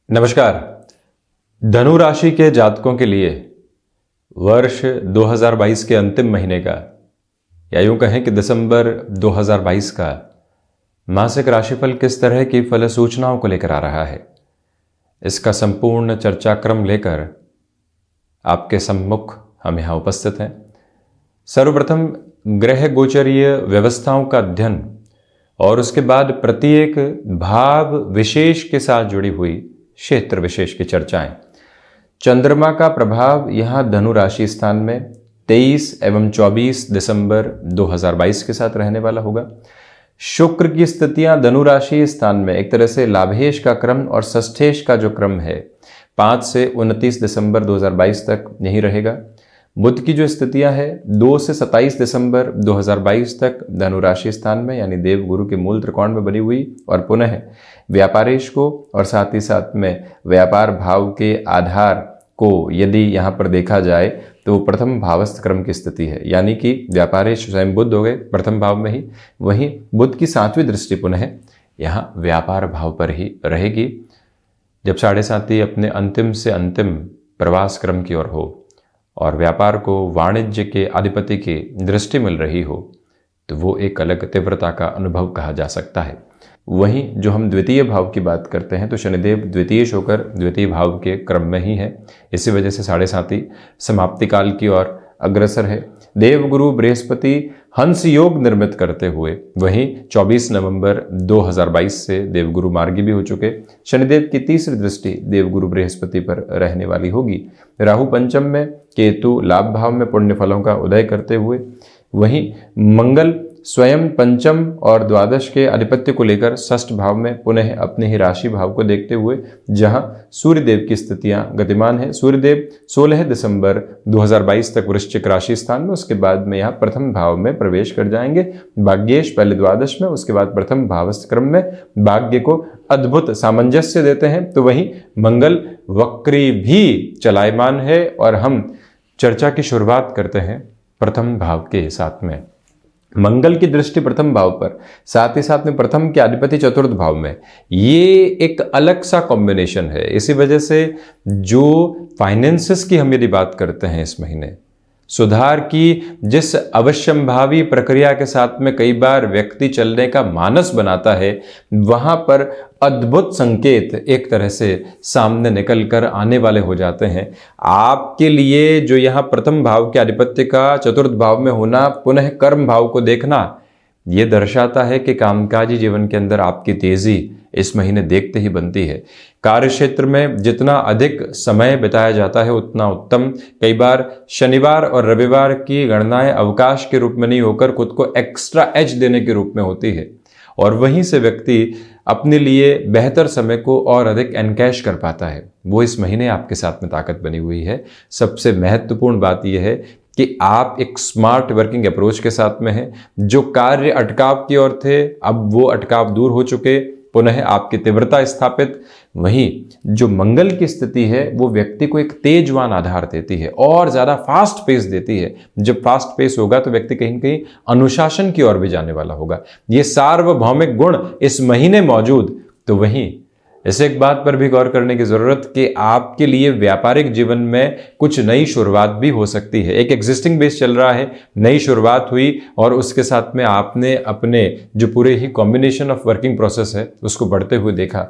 नमस्कार। धनु राशि के जातकों के लिए वर्ष 2022 के अंतिम महीने का या यूं कहें कि दिसंबर 2022 का मासिक राशिफल किस तरह की फल सूचनाओं को लेकर आ रहा है, इसका संपूर्ण चर्चा क्रम लेकर आपके सम्मुख हम यहाँ उपस्थित हैं। सर्वप्रथम ग्रह गोचरीय व्यवस्थाओं का अध्ययन और उसके बाद प्रत्येक भाव विशेष के साथ जुड़ी हुई क्षेत्र विशेष की चर्चाएं। चंद्रमा का प्रभाव यहां धनु राशि स्थान में 23 एवं 24 दिसंबर 2022 के साथ रहने वाला होगा। शुक्र की स्थितियां धनु राशि स्थान में एक तरह से लाभेश का क्रम और षष्ठेश का जो क्रम है 5 से 29 दिसंबर 2022 तक यही रहेगा। बुध की जो स्थितियां है 2 से 27 दिसंबर 2022 तक धनु राशि स्थान में यानी देव गुरु के मूल त्रिकोण में बनी हुई और पुनः व्यापारेश को और साथ ही साथ में व्यापार भाव के आधार को यदि यहाँ पर देखा जाए तो प्रथम भावस्थ क्रम की स्थिति है, यानी कि व्यापारेश स्वयं बुध हो गए प्रथम भाव में ही, वहीं बुध की 7वीं दृष्टि पुनः यहाँ व्यापार भाव पर ही रहेगी। जब 7.5 अपने अंतिम से अंतिम प्रवास क्रम की ओर हो और व्यापार को वाणिज्य के अधिपति की दृष्टि मिल रही हो तो वो एक अलग तीव्रता का अनुभव कहा जा सकता है। वहीं जो हम द्वितीय भाव की बात करते हैं तो शनिदेव द्वितीय होकर द्वितीय भाव के क्रम में ही है, इसी वजह से 7.5 समाप्ति काल की ओर अग्रसर है। देवगुरु बृहस्पति हंस योग निर्मित करते हुए वहीं 24 नवंबर 2022 से देवगुरु मार्गी भी हो चुके। शनिदेव की तीसरी दृष्टि देवगुरु बृहस्पति पर रहने वाली होगी। राहु पंचम में, केतु लाभ भाव में पुण्य फलों का उदय करते हुए, वहीं मंगल स्वयं पंचम और द्वादश के आधिपत्य को लेकर षष्ठ भाव में पुनः अपने ही राशि भाव को देखते हुए जहां सूर्यदेव की स्थितियां गतिमान है। सूर्यदेव 16 दिसंबर 2022 तक वृश्चिक राशि स्थान में, उसके बाद में यहाँ प्रथम भाव में प्रवेश कर जाएंगे। भाग्येश पहले द्वादश में, उसके बाद प्रथम भावस्थ क्रम में भाग्य को अद्भुत सामंजस्य देते हैं। तो वहीं मंगल वक्री भी चलायमान है और हम चर्चा की शुरुआत करते हैं प्रथम भाव के साथ में। मंगल की दृष्टि प्रथम भाव पर, साथ ही साथ में प्रथम के अधिपति चतुर्थ भाव में, ये एक अलग सा कॉम्बिनेशन है। इसी वजह से जो फाइनेंसेस की हम यदि बात करते हैं इस महीने, सुधार की जिस अवश्यंभावी प्रक्रिया के साथ में कई बार व्यक्ति चलने का मानस बनाता है, वहां पर अद्भुत संकेत एक तरह से सामने निकल कर आने वाले हो जाते हैं। आपके लिए जो यहाँ प्रथम भाव के आधिपत्य का चतुर्थ भाव में होना, पुनः कर्म भाव को देखना, ये दर्शाता है कि कामकाजी जीवन के अंदर आपकी तेजी इस महीने देखते ही बनती है। कार्य क्षेत्र में जितना अधिक समय बिताया जाता है उतना उत्तम। कई बार शनिवार और रविवार की गणनाएं अवकाश के रूप में नहीं होकर खुद को एक्स्ट्रा एज देने के रूप में होती है और वहीं से व्यक्ति अपने लिए बेहतर समय को और अधिक एनकैश कर पाता है। वो इस महीने आपके साथ में ताकत बनी हुई है। सबसे महत्वपूर्ण बात यह है कि आप एक स्मार्ट वर्किंग अप्रोच के साथ में हैं। जो कार्य अटकाव की ओर थे अब वो अटकाव दूर हो चुके, पुनः आपकी तीव्रता स्थापित। वहीं जो मंगल की स्थिति है वो व्यक्ति को एक तेजवान आधार देती है और ज़्यादा फास्ट पेस देती है। जब फास्ट पेस होगा तो व्यक्ति कहीं न कहीं अनुशासन की ओर भी जाने वाला होगा। ये सार्वभौमिक गुण इस महीने मौजूद। तो वहीं इसे एक बात पर भी गौर करने की जरूरत कि आपके लिए व्यापारिक जीवन में कुछ नई शुरुआत भी हो सकती है। एक एग्जिस्टिंग बेस चल रहा है, नई शुरुआत हुई और उसके साथ में आपने अपने जो पूरे ही कॉम्बिनेशन ऑफ वर्किंग प्रोसेस है उसको बढ़ते हुए देखा।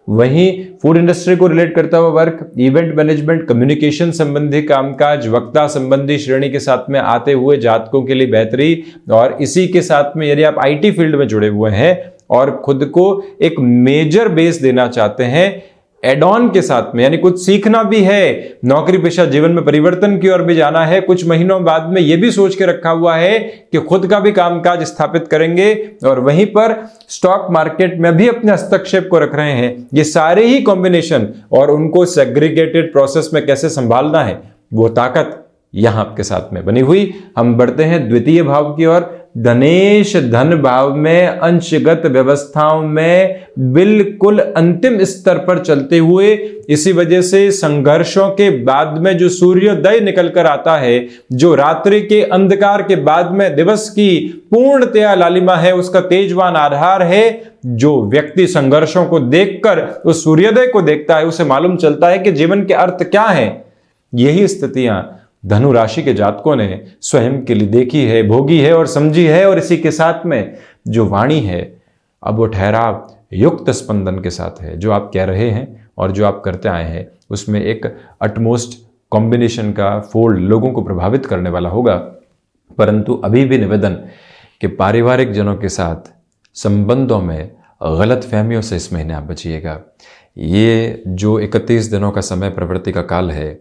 वहीं फूड इंडस्ट्री को रिलेट करता हुआ वर्क, इवेंट मैनेजमेंट, कम्युनिकेशन संबंधी कामकाज, वक्ता संबंधी श्रेणी के साथ में आते हुए जातकों के लिए बेहतरी। और इसी के साथ में यदि आप आईटी फील्ड में जुड़े हुए हैं और खुद को एक मेजर बेस देना चाहते हैं एड ऑन के साथ में, यानी कुछ सीखना भी है, नौकरी पेशा जीवन में परिवर्तन की ओर भी जाना है, कुछ महीनों बाद में यह भी सोच के रखा हुआ है कि खुद का भी कामकाज स्थापित करेंगे और वहीं पर स्टॉक मार्केट में भी अपने हस्तक्षेप को रख रहे हैं। ये सारे ही कॉम्बिनेशन और उनको सेग्रीगेटेड प्रोसेस में कैसे संभालना है वो ताकत यहां आपके साथ में बनी हुई। हम बढ़ते हैं द्वितीय भाव की ओर। धनेश धन भाव में अंशगत व्यवस्थाओं में बिल्कुल अंतिम स्तर पर चलते हुए, इसी वजह से संघर्षों के बाद में जो सूर्योदय निकल कर आता है, जो रात्रि के अंधकार के बाद में दिवस की पूर्णतया लालिमा है, उसका तेजवान आधार है। जो व्यक्ति संघर्षों को देखकर उस सूर्योदय को देखता है, उसे मालूम चलता है कि जीवन के अर्थ क्या है। यही स्थितियां धनु राशि के जातकों ने स्वयं के लिए देखी है, भोगी है और समझी है। और इसी के साथ में जो वाणी है, अब वो ठहराव युक्त स्पंदन के साथ है। जो आप कह रहे हैं और जो आप करते आए हैं, उसमें एक अटमोस्ट कॉम्बिनेशन का फोल्ड लोगों को प्रभावित करने वाला होगा। परंतु अभी भी निवेदन कि पारिवारिक जनों के साथ संबंधों में गलत फहमियों से इस महीने आप बचिएगा। ये जो 31 दिनों का समय प्रवृत्ति का काल है,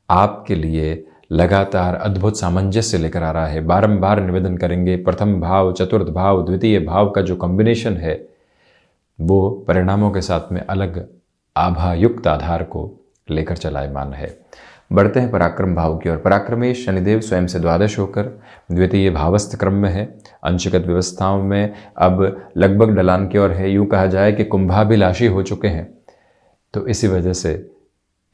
आपके लिए लगातार अद्भुत सामंजस्य लेकर आ रहा है। बारंबार निवेदन करेंगे, प्रथम भाव, चतुर्थ भाव, द्वितीय भाव का जो कॉम्बिनेशन है, वो परिणामों के साथ में अलग आभायुक्त आधार को लेकर चलायमान है। बढ़ते हैं पराक्रम भाव की ओर। पराक्रमेश शनिदेव स्वयं से द्वादश होकर द्वितीय भावस्थ क्रम में है। अंशगत व्यवस्थाओं में अब लगभग ढलान की ओर है। यूं कहा जाए कि कुंभाभिलाषी हो चुके हैं। तो इसी वजह से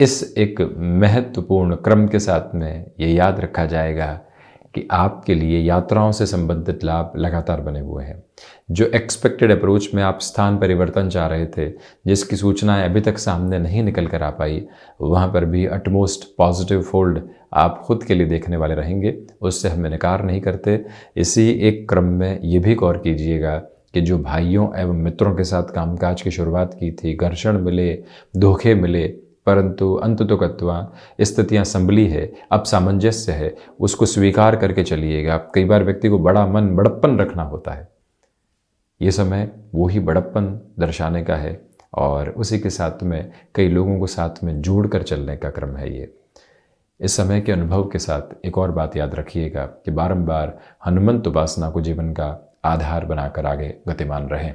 इस एक महत्वपूर्ण क्रम के साथ में ये याद रखा जाएगा कि आपके लिए यात्राओं से संबंधित लाभ लगातार बने हुए हैं। जो एक्सपेक्टेड अप्रोच में आप स्थान परिवर्तन चाह रहे थे, जिसकी सूचनाएं अभी तक सामने नहीं निकल कर आ पाई, वहाँ पर भी अटमोस्ट पॉजिटिव फोल्ड आप खुद के लिए देखने वाले रहेंगे। उससे हम इनकार नहीं करते। इसी एक क्रम में ये भी गौर कीजिएगा कि जो भाइयों एवं मित्रों के साथ कामकाज की शुरुआत की थी, घर्षण मिले, धोखे मिले, परंतु अंततोगत्वा स्थितियाँ संभली है, अब सामंजस्य है, उसको स्वीकार करके चलिएगा। कई बार व्यक्ति को बड़ा मन, बड़प्पन रखना होता है। ये समय वो ही बड़प्पन दर्शाने का है और उसी के साथ में कई लोगों को साथ में जोड़ कर चलने का क्रम है ये। इस समय के अनुभव के साथ एक और बात याद रखिएगा कि बारंबार हनुमंत उपासना को जीवन का आधार बनाकर आगे गतिमान रहें।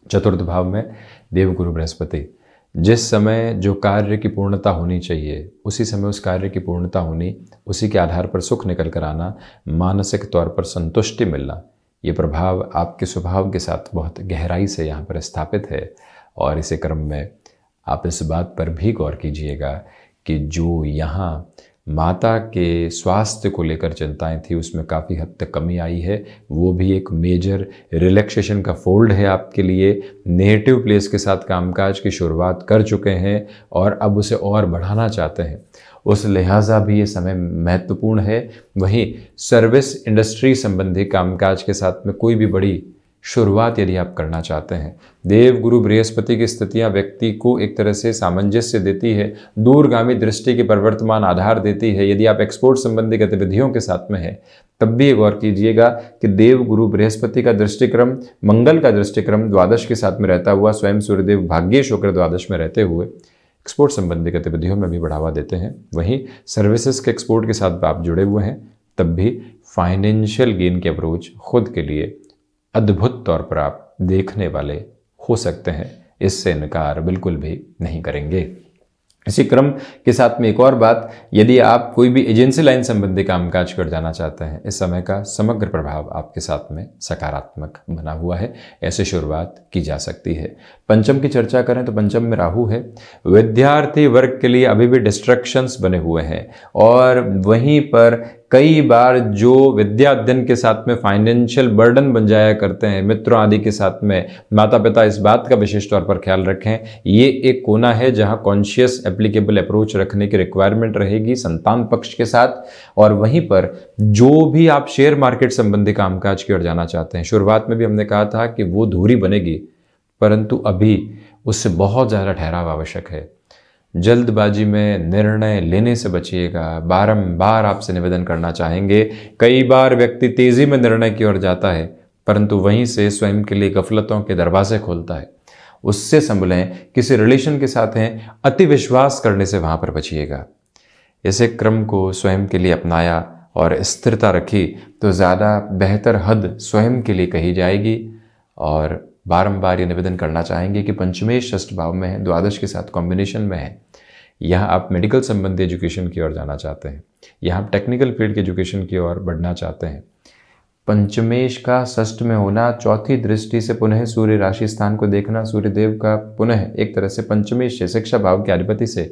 चतुर्थ भाव में देवगुरु बृहस्पति, जिस समय जो कार्य की पूर्णता होनी चाहिए, उसी समय उस कार्य की पूर्णता होनी, उसी के आधार पर सुख निकल कर आना, मानसिक तौर पर संतुष्टि मिलना, ये प्रभाव आपके स्वभाव के साथ बहुत गहराई से यहाँ पर स्थापित है। और इसी क्रम में आप इस बात पर भी गौर कीजिएगा कि जो यहाँ माता के स्वास्थ्य को लेकर चिंताएं थी, उसमें काफ़ी हद तक कमी आई है। वो भी एक मेजर रिलैक्सेशन का फोल्ड है आपके लिए। नेगेटिव प्लेस के साथ कामकाज की शुरुआत कर चुके हैं और अब उसे और बढ़ाना चाहते हैं, उस लिहाजा भी ये समय महत्वपूर्ण है। वहीं सर्विस इंडस्ट्री संबंधी कामकाज के साथ में कोई भी बड़ी शुरुआत यदि आप करना चाहते हैं, देव गुरु बृहस्पति की स्थितियां व्यक्ति को एक तरह से सामंजस्य देती है, दूरगामी दृष्टि के प्रवर्तमान आधार देती है। यदि आप एक्सपोर्ट संबंधी गतिविधियों के साथ में हैं, तब भी गौर कीजिएगा कि देव गुरु बृहस्पति का दृष्टिक्रम, मंगल का दृष्टिक्रम द्वादश के साथ में रहता हुआ, स्वयं सूर्यदेव भाग्येश होकर द्वादश में रहते हुए एक्सपोर्ट संबंधी गतिविधियों में भी बढ़ावा देते हैं। वहीं सर्विसेज के एक्सपोर्ट के साथ आप जुड़े हुए हैं, तब भी फाइनेंशियल गेन की अप्रोच खुद के लिए अद्भुत तौर पर आप देखने वाले हो सकते हैं। इससे इनकार बिल्कुल भी नहीं करेंगे। इसी क्रम के साथ में एक और बात, यदि आप कोई भी एजेंसी लाइन संबंधी कामकाज कर जाना चाहते हैं, इस समय का समग्र प्रभाव आपके साथ में सकारात्मक बना हुआ है। ऐसे शुरुआत की जा सकती है। पंचम की चर्चा करें तो पंचम में राहु है। विद्यार्थी वर्ग के लिए अभी भी डिस्ट्रैक्शंस बने हुए हैं और वहीं पर कई बार जो विद्या अध्ययन के साथ में फाइनेंशियल बर्डन बन जाया करते हैं, मित्रों आदि के साथ में, माता पिता इस बात का विशेष तौर पर ख्याल रखें। ये एक कोना है जहां कॉन्शियस एप्लीकेबल अप्रोच रखने की रिक्वायरमेंट रहेगी संतान पक्ष के साथ। और वहीं पर जो भी आप शेयर मार्केट संबंधी कामकाज की ओर जाना चाहते हैं, शुरुआत में भी हमने कहा था कि वो धुरी बनेगी, परंतु अभी उससे बहुत ज़्यादा ठहराव आवश्यक है। जल्दबाजी में निर्णय लेने से बचिएगा। बारंबार आपसे निवेदन करना चाहेंगे। कई बार व्यक्ति तेजी में निर्णय की ओर जाता है, परंतु वहीं से स्वयं के लिए गफलतों के दरवाजे खोलता है। उससे संभलें। किसी रिलेशन के साथ हैं, अति विश्वास करने से वहां पर बचिएगा। इसे क्रम को स्वयं के लिए अपनाया और स्थिरता रखी तो ज़्यादा बेहतर हद स्वयं के लिए कही जाएगी। और बारंबार ये निवेदन करना चाहेंगे कि पंचमेश षष्ठ भाव में है, द्वादश के साथ कॉम्बिनेशन में है। यहाँ आप मेडिकल संबंधी एजुकेशन की ओर जाना चाहते हैं, यहाँ आप टेक्निकल फील्ड के एजुकेशन की ओर बढ़ना चाहते हैं, पंचमेश का षष्ठ में होना, चौथी दृष्टि से पुनः सूर्य राशि स्थान को देखना, सूर्य देव का पुनः एक तरह से पंचमेश से शिक्षा भाव के अधिपति से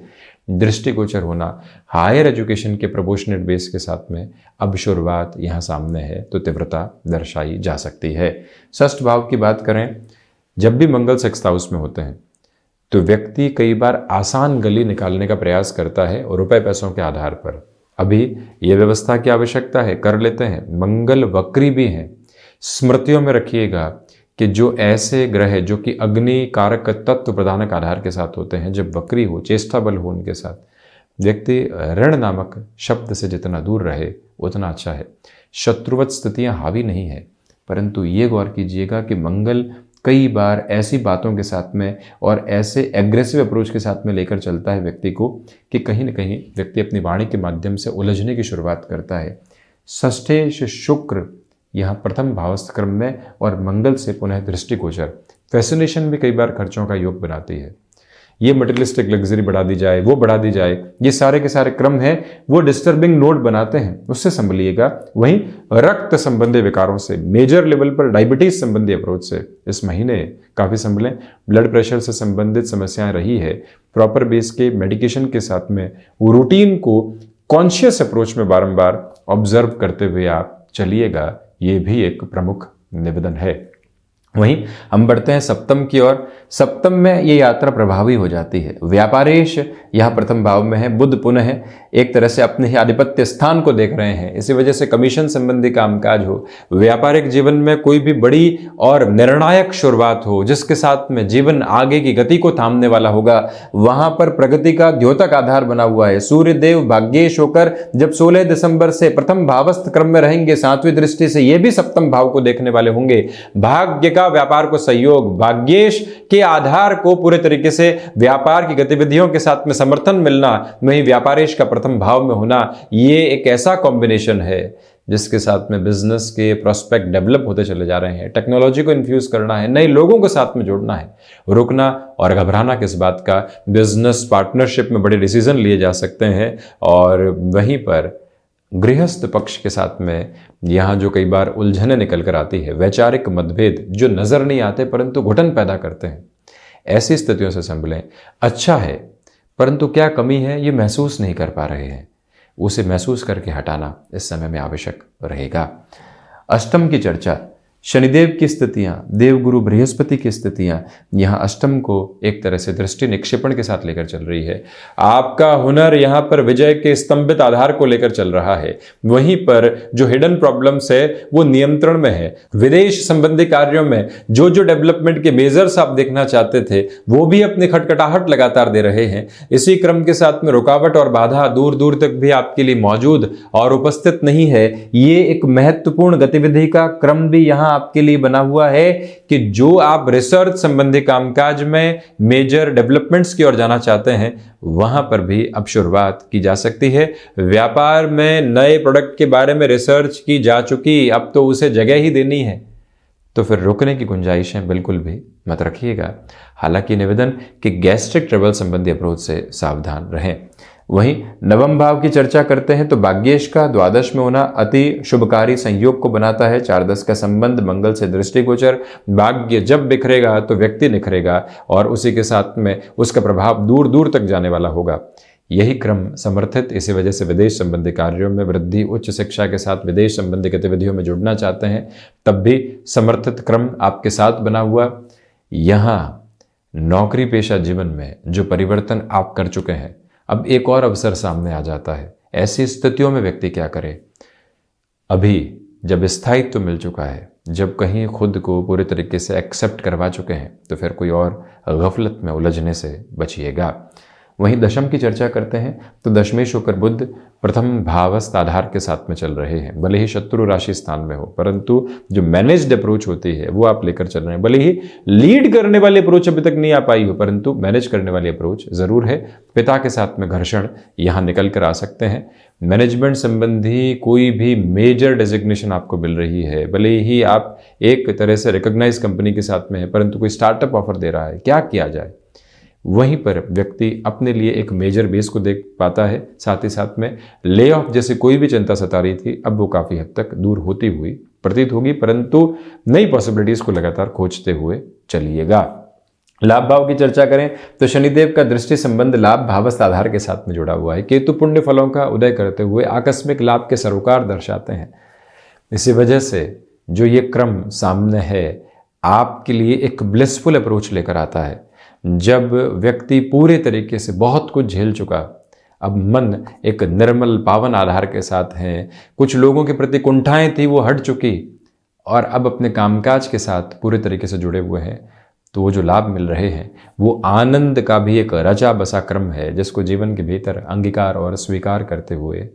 दृष्टिगोचर होना, हायर एजुकेशन के प्रोपोर्शनेट बेस के साथ में अब शुरुआत यहाँ सामने है तो तीव्रता दर्शाई जा सकती है। षष्ठ भाव की बात करें, जब भी मंगल सिक्स्थ हाउस में होते हैं तो व्यक्ति कई बार आसान गली निकालने का प्रयास करता है और रुपए पैसों के आधार पर। अभी ये व्यवस्था की आवश्यकता है, कर लेते हैं। मंगल वक्री भी हैं। स्मृतियों में रखिएगा कि जो ऐसे ग्रह जो कि अग्नि कारक तत्व प्रधानक आधार के साथ होते हैं, जब वक्री हो, चेष्टा बल हो उनके साथ, व्यक्ति ऋण नामक शब्द से जितना दूर रहे उतना अच्छा है। शत्रुवत स्थितियां हावी नहीं है, परंतु ये गौर कीजिएगा कि मंगल कई बार ऐसी बातों के साथ में और ऐसे एग्रेसिव अप्रोच के साथ में लेकर चलता है व्यक्ति को कि कहीं न कहीं व्यक्ति अपनी वाणी के माध्यम से उलझने की शुरुआत करता है। षष्ठेश शुक्र यहाँ प्रथम भावस्थ क्रम में और मंगल से पुनः दृष्टिगोचर, फैसिनेशन भी कई बार खर्चों का योग बनाती है। ये मटेरियलिस्टिक लग्जरी बढ़ा दी जाए, वो बढ़ा दी जाए, ये सारे के सारे क्रम हैं वो डिस्टर्बिंग नोड बनाते हैं, उससे संभलिएगा। वहीं रक्त संबंधी विकारों से, मेजर लेवल पर डायबिटीज संबंधी अप्रोच से इस महीने काफ़ी संभलें। ब्लड प्रेशर से संबंधित समस्याएं रही है, प्रॉपर बेस के मेडिकेशन के साथ में रूटीन को कॉन्शियस अप्रोच में बारंबार ऑब्जर्व करते हुए आप चलिएगा, ये भी एक प्रमुख निवेदन है। वहीं हम बढ़ते हैं सप्तम की ओर। सप्तम में ये यात्रा प्रभावी हो जाती है। व्यापारेश यहाँ प्रथम भाव में है, बुध पुनः एक तरह से अपने ही आधिपत्य स्थान को देख रहे हैं। इसी वजह से कमीशन संबंधी कामकाज हो, व्यापारिक जीवन में कोई भी बड़ी और निर्णायक शुरुआत हो जिसके साथ में जीवन आगे की गति को थामने वाला होगा, वहां पर प्रगति का द्योतक आधार बना हुआ है। सूर्य देव भाग्येश होकर जब 16 दिसंबर से प्रथम भावस्थ क्रम में रहेंगे, 7वीं दृष्टि से ये भी सप्तम भाव को देखने वाले होंगे। भाग्य का व्यापार को सहयोग, भाग्येश के आधार को पूरे तरीके से व्यापार की गतिविधियों के साथ में समर्थन मिलना, वहीं व्यापारेश का प्रथम भाव में होना, ये एक ऐसा कॉम्बिनेशन है जिसके साथ में बिजनेस के प्रोस्पेक्ट डेवलप होते चले जा रहे हैं। टेक्नोलॉजी को इन्फ्यूज करना है, नए लोगों को साथ में जोड़ना है। रुकना और घबराना किस बात का, बिजनेस पार्टनरशिप में बड़े डिसीजन लिए जा सकते हैं। और वहीं पर गृहस्थ पक्ष के साथ में यहाँ जो कई बार उलझने निकल कर आती है, वैचारिक मतभेद जो नजर नहीं आते परंतु घुटन पैदा करते हैं, ऐसी स्थितियों से संभलें। अच्छा है, परंतु क्या कमी है ये महसूस नहीं कर पा रहे हैं, उसे महसूस करके हटाना इस समय में आवश्यक रहेगा। अष्टम की चर्चा, शनिदेव की स्थितियां, देवगुरु बृहस्पति की स्थितियां यहाँ अष्टम को एक तरह से दृष्टि निक्षेपण के साथ लेकर चल रही है। आपका हुनर यहाँ पर विजय के स्तंभित आधार को लेकर चल रहा है, वहीं पर जो हिडन प्रॉब्लम्स है वो नियंत्रण में है। विदेश संबंधी कार्यों में जो जो डेवलपमेंट के मेजर्स आप देखना चाहते थे वो भी अपनी खटखटाहट लगातार दे रहे हैं। इसी क्रम के साथ में रुकावट और बाधा दूर दूर तक भी आपके लिए मौजूद और उपस्थित नहीं है। ये एक महत्वपूर्ण गतिविधि का क्रम भी यहाँ आपके लिए बना हुआ है कि जो आप रिसर्च संबंधी कामकाज में मेजर डेवलपमेंट्स की ओर जाना चाहते हैं, वहां पर भी अब शुरुआत की जा सकती है। व्यापार में नए प्रोडक्ट के बारे में रिसर्च की जा चुकी, अब तो उसे जगह ही देनी है, तो फिर रुकने की गुंजाइशें बिल्कुल भी मत रखिएगा। हालांकि निवेदन कि गैस्ट्रिक ट्रबल संबंधी अप्रोच से सावधान रहें। वहीं नवम भाव की चर्चा करते हैं तो भाग्येश का द्वादश में होना अति शुभकारी संयोग को बनाता है। 4-10 का संबंध मंगल से दृष्टिगोचर। भाग्य जब बिखरेगा तो व्यक्ति निखरेगा और उसी के साथ में उसका प्रभाव दूर दूर तक जाने वाला होगा। यही क्रम समर्थित, इसी वजह से विदेश संबंधी कार्यों में वृद्धि, उच्च शिक्षा के साथ विदेश संबंधी गतिविधियों में जुड़ना चाहते हैं तब भी समर्थित क्रम आपके साथ बना हुआ। यहाँ नौकरी पेशा जीवन में जो परिवर्तन आप कर चुके हैं, अब एक और अवसर सामने आ जाता है। ऐसी स्थितियों में व्यक्ति क्या करे? अभी जब स्थायित्व मिल चुका है, जब कहीं खुद को पूरे तरीके से एक्सेप्ट करवा चुके हैं, तो फिर कोई और गफलत में उलझने से बचिएगा। वहीं दशम की चर्चा करते हैं तो दशमेश होकर बुध प्रथम भावस्थ आधार के साथ में चल रहे हैं। भले ही शत्रु राशि स्थान में हो, परंतु जो मैनेज्ड अप्रोच होती है वो आप लेकर चल रहे हैं। भले ही लीड करने वाली अप्रोच अभी तक नहीं आ पाई हो, परंतु मैनेज करने वाली अप्रोच जरूर है। पिता के साथ में घर्षण यहाँ निकल कर आ सकते हैं। मैनेजमेंट संबंधी कोई भी मेजर डेजिग्नेशन आपको मिल रही है, भले ही आप एक तरह से रिकॉग्नाइज कंपनी के साथ में है, परंतु कोई स्टार्टअप ऑफर दे रहा है, क्या किया जाए? वहीं पर व्यक्ति अपने लिए एक मेजर बेस को देख पाता है। साथ ही साथ में ले ऑफ जैसे कोई भी चिंता सता रही थी, अब वो काफ़ी हद तक दूर होती हुई प्रतीत होगी, परंतु नई पॉसिबिलिटीज को लगातार खोजते हुए चलिएगा। लाभ भाव की चर्चा करें तो शनिदेव का दृष्टि संबंध लाभ भावस्थ आधार के साथ में जुड़ा हुआ है। केतु पुण्य फलों का उदय करते हुए आकस्मिक लाभ के सरोकार दर्शाते हैं। इसी वजह से जो ये क्रम सामने है आपके लिए एक ब्लिसफुल अप्रोच लेकर आता है। जब व्यक्ति पूरे तरीके से बहुत कुछ झेल चुका, अब मन एक निर्मल पावन आधार के साथ है, कुछ लोगों के प्रति कुंठाएं थी वो हट चुकी और अब अपने कामकाज के साथ पूरे तरीके से जुड़े हुए हैं, तो वो जो लाभ मिल रहे हैं वो आनंद का भी एक रचा बसा क्रम है, जिसको जीवन के भीतर अंगीकार और स्वीकार करते हुए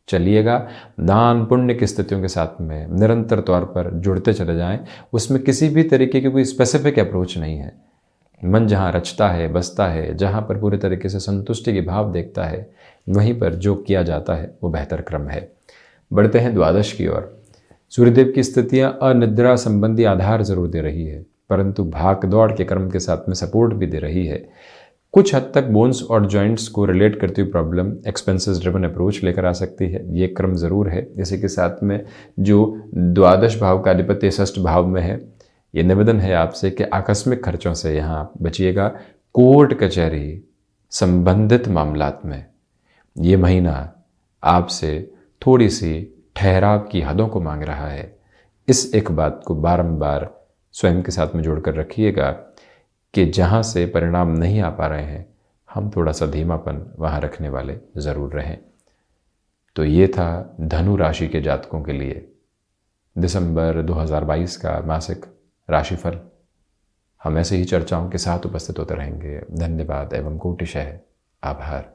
चलिएगा। दान पुण्य की स्थितियों के साथ में निरंतर तौर पर जुड़ते चले जाएं। उसमें किसी भी तरीके की कोई स्पेसिफिक अप्रोच नहीं है। मन जहाँ रचता है, बसता है, जहाँ पर पूरे तरीके से संतुष्टि की भाव देखता है, वहीं पर जो किया जाता है वो बेहतर क्रम है। बढ़ते हैं द्वादश की ओर। सूर्यदेव की स्थितियाँ अनिद्रा संबंधी आधार जरूर दे रही है, परंतु भाग दौड़ के क्रम के साथ में सपोर्ट भी दे रही है। कुछ हद तक बोन्स और जॉइंट्स को रिलेट करती हुई प्रॉब्लम एक्सपेंसेस ड्रिवन अप्रोच लेकर आ सकती है, ये क्रम ज़रूर है। इसी के साथ में जो द्वादश भाव का अधिपति षष्ठ भाव में है, ये निवेदन है आपसे कि आकस्मिक खर्चों से यहाँ आप बचिएगा। कोर्ट कचहरी संबंधित मामलात में ये महीना आपसे थोड़ी सी ठहराव की हदों को मांग रहा है। इस एक बात को बारंबार स्वयं के साथ में जोड़कर रखिएगा कि जहाँ से परिणाम नहीं आ पा रहे हैं, हम थोड़ा सा धीमापन वहाँ रखने वाले ज़रूर रहें। तो ये था धनु राशि के जातकों के लिए दिसंबर 2022 का मासिक राशिफल। हम ऐसे ही चर्चाओं के साथ उपस्थित होते रहेंगे। धन्यवाद एवं कोटिशः आभार।